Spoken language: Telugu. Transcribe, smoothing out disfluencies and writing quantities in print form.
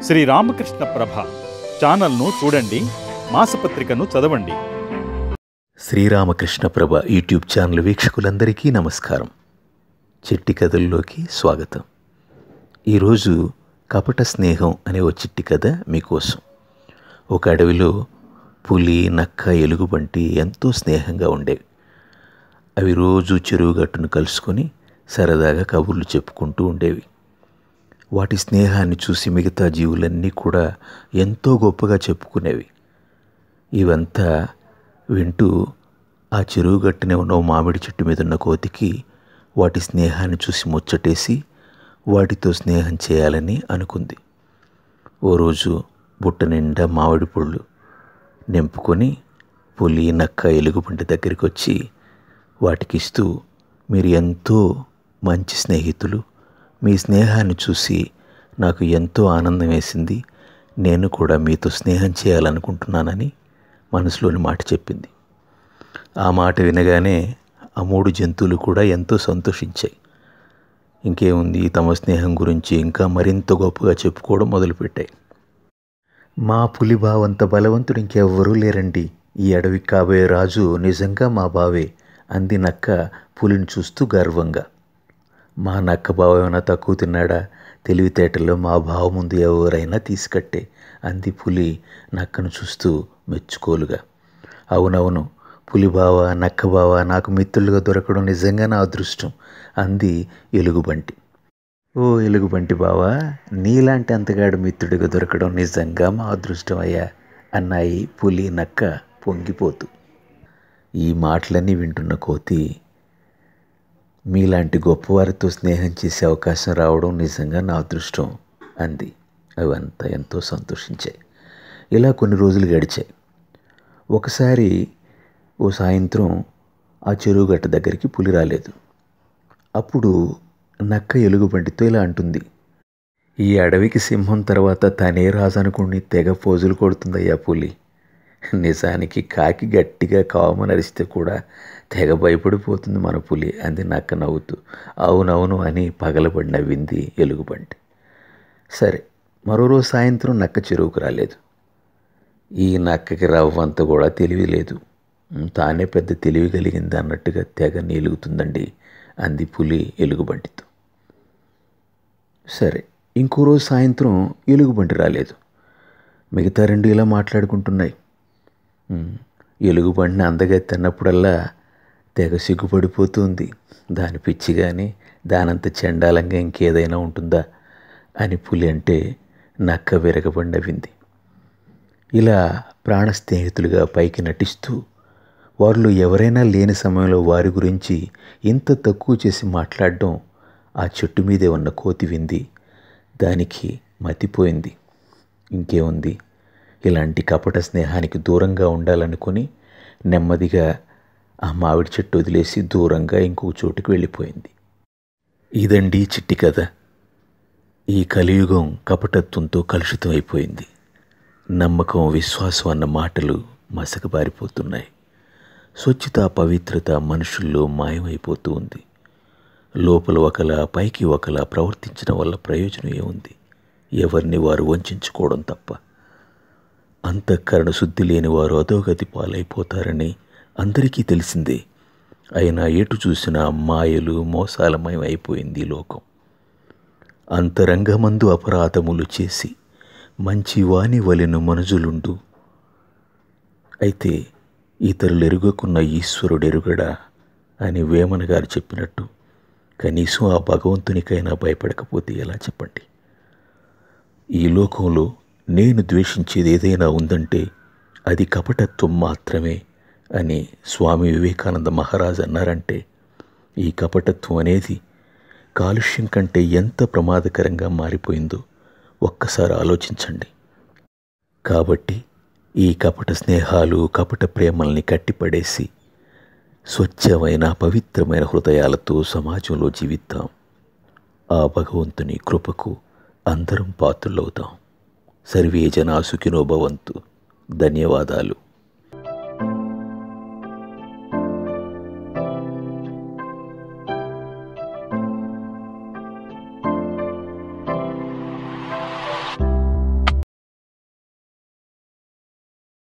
శ్రీ రామకృష్ణ ప్రభ ఛానల్ను చూడండి, మాసపత్రికను చదవండి. శ్రీరామకృష్ణ ప్రభ యూట్యూబ్ ఛానల్ వీక్షకులందరికీ నమస్కారం. చిట్టి కథల్లోకి స్వాగతం. ఈరోజు కపట స్నేహం అనే ఓ చిట్టి కథ మీకోసం. ఒక అడవిలో పులి, నక్క, ఎలుగుబంటి ఎంతో స్నేహంగా ఉండేవి. అవి రోజు చెరువు గట్టును కలుసుకొని సరదాగా కబుర్లు చెప్పుకుంటూ ఉండేవి. వాటి స్నేహాన్ని చూసి మిగతా జీవులన్నీ కూడా ఎంతో గొప్పగా చెప్పుకునేవి. ఇవంతా వింటూ ఆ చెరువు గట్టునే ఉన్న మామిడి చెట్టు మీద ఉన్న కోతికి వాటి స్నేహాన్ని చూసి ముచ్చటేసి వాటితో స్నేహం చేయాలని అనుకుంది. ఓ రోజు బుట్ట నిండా మామిడి పళ్ళు నింపుకొని పులి, నక్క, ఎలుగుబంటి దగ్గరికి వచ్చి వాటికిస్తూ, మీరు ఎంతో మంచి స్నేహితులు, మీ స్నేహాన్ని చూసి నాకు ఎంతో ఆనందం వేసింది, నేను కూడా మీతో స్నేహం చేయాలనుకుంటున్నానని మనసులోని మాట చెప్పింది. ఆ మాట వినగానే ఆ 3 జంతువులు కూడా ఎంతో సంతోషించాయి. ఇంకేముంది, తమ స్నేహం గురించి ఇంకా మరింత గొప్పగా చెప్పుకోవడం మొదలుపెట్టాయి. మా పులి బావంత బలవంతుడు ఇంకెవ్వరూ లేరండి, ఈ అడవికి కాబోయే రాజు నిజంగా మా బావే అంది నక్క పులిని చూస్తూ గర్వంగా. మా నక్క బావ ఏమైనా తక్కువ తిన్నాడా, తెలివితేటల్లో మా బావ ముందు ఎవరైనా తీసుకట్టే అంది పులి నక్కను చూస్తూ మెచ్చుకోలుగా. అవునవును, పులి బావ, నక్క బావ నాకు మిత్రులుగా దొరకడం నిజంగా నా అదృష్టం అంది ఎలుగుబంటి. ఓ ఎలుగుబంటి బావా, నీలాంటి అంతగాడు మిత్రుడిగా దొరకడం నిజంగా మా అదృష్టం అయ్యా అన్నాయి పులి, నక్క పొంగిపోతూ. ఈ మాటలన్నీ వింటున్న కోతి, మీలాంటి గొప్పవారితో స్నేహం చేసే అవకాశం రావడం నిజంగా నా అదృష్టం అంది. అవంతా ఎంతో సంతోషించాయి. ఇలా కొన్ని రోజులు గడిచాయి. ఒకసారి ఓ సాయంత్రం ఆ చెరువు గట్ట దగ్గరికి పులి రాలేదు. అప్పుడు నక్క ఎలుగుబంటితో ఇలా అంటుంది, ఈ అడవికి సింహం తర్వాత తనే రాజు అనుకుని తెగ పోజులు కొడుతుందయ్యా పులి. నిజానికి కాకి గట్టిగా కావమని అరిస్తే కూడా తెగ భయపడిపోతుంది మన పులి అంది నక్క నవ్వుతూ. అవునవును అని పగలబడి నవ్వింది ఎలుగుబంటి. సరే, మరో రోజు సాయంత్రం నక్క చెరువుకు రాలేదు. ఈ నక్కకి రవ్వంత కూడా తెలివి లేదు, తానే పెద్ద తెలివి కలిగింది అన్నట్టుగా తెగ నీలుగుతుందండి అంది పులి ఎలుగుబంటితో. సరే, ఇంకో రోజు సాయంత్రం ఎలుగుబంటి రాలేదు. మిగతా 2 ఇలా మాట్లాడుకుంటున్నాయి. ఎలుగుబంటిని అందగత్తి అన్నప్పుడల్లా తెగ సిగ్గుపడిపోతుంది. దాని పిచ్చి కానీ దానంత చండాలంగా ఇంకేదైనా ఉంటుందా అని పులి అంటే నక్క విరగబడి నవ్వింది. ఇలా ప్రాణ స్నేహితులుగా పైకి నటిస్తూ వారిలో ఎవరైనా లేని సమయంలో వారి గురించి ఇంత తక్కువ చేసి మాట్లాడడం ఆ చెట్టు మీదే ఉన్న కోతి వింది. దానికి మతిపోయింది. ఇంకేముంది, ఇలాంటి కపట స్నేహానికి దూరంగా ఉండాలనుకుని నెమ్మదిగా ఆ మామిడి చెట్టు వదిలేసి దూరంగా ఇంకో చోటుకు వెళ్ళిపోయింది. ఇదండి చిట్టి కథ. ఈ కలియుగం కపటత్వంతో కలుషితం అయిపోయింది. నమ్మకం, విశ్వాసం అన్న మాటలు మసకబారిపోతున్నాయి. స్వచ్ఛత, పవిత్రత మనుషుల్లో మాయమైపోతూ ఉంది. లోపల ఒకలా పైకి ఒకలా ప్రవర్తించడం వల్ల ప్రయోజనం ఏముంది? ఎవరిని వారు వంచుకోవడం తప్ప. అంతఃకరణ శుద్ధి లేని వారు అధోగతి పాలైపోతారని అందరికీ తెలిసిందే. అయినా ఎటు చూసినా మాయలు, మోసాలమయం అయిపోయింది ఈ లోకం. అంతరంగమందు అపరాధములు చేసి మంచి వాని వలెను మనుజులుండు. అయితే ఇతరులు ఎరుగకున్న ఈశ్వరుడెరుగడా అని వేమన గారు చెప్పినట్టు కనీసం ఆ భగవంతునికైనా భయపడకపోతే ఎలా చెప్పండి? ఈ లోకంలో నేను ద్వేషించేది ఏదైనా ఉందంటే అది కపటత్వం మాత్రమే అని స్వామి వివేకానంద మహారాజ్ అన్నారంటే ఈ కపటత్వం అనేది కాలుష్యం కంటే ఎంత ప్రమాదకరంగా మారిపోయిందో ఒక్కసారి ఆలోచించండి. కాబట్టి ఈ కపట స్నేహాలు, కపట ప్రేమల్ని కట్టిపడేసి స్వచ్ఛమైన, పవిత్రమైన హృదయాలతో సమాజంలో జీవిద్దాం. ఆ భగవంతుని కృపకు అందరం పాత్రులవుతాం. సర్వే జనా సుఖినో భవంతు. ధన్యవాదాలు.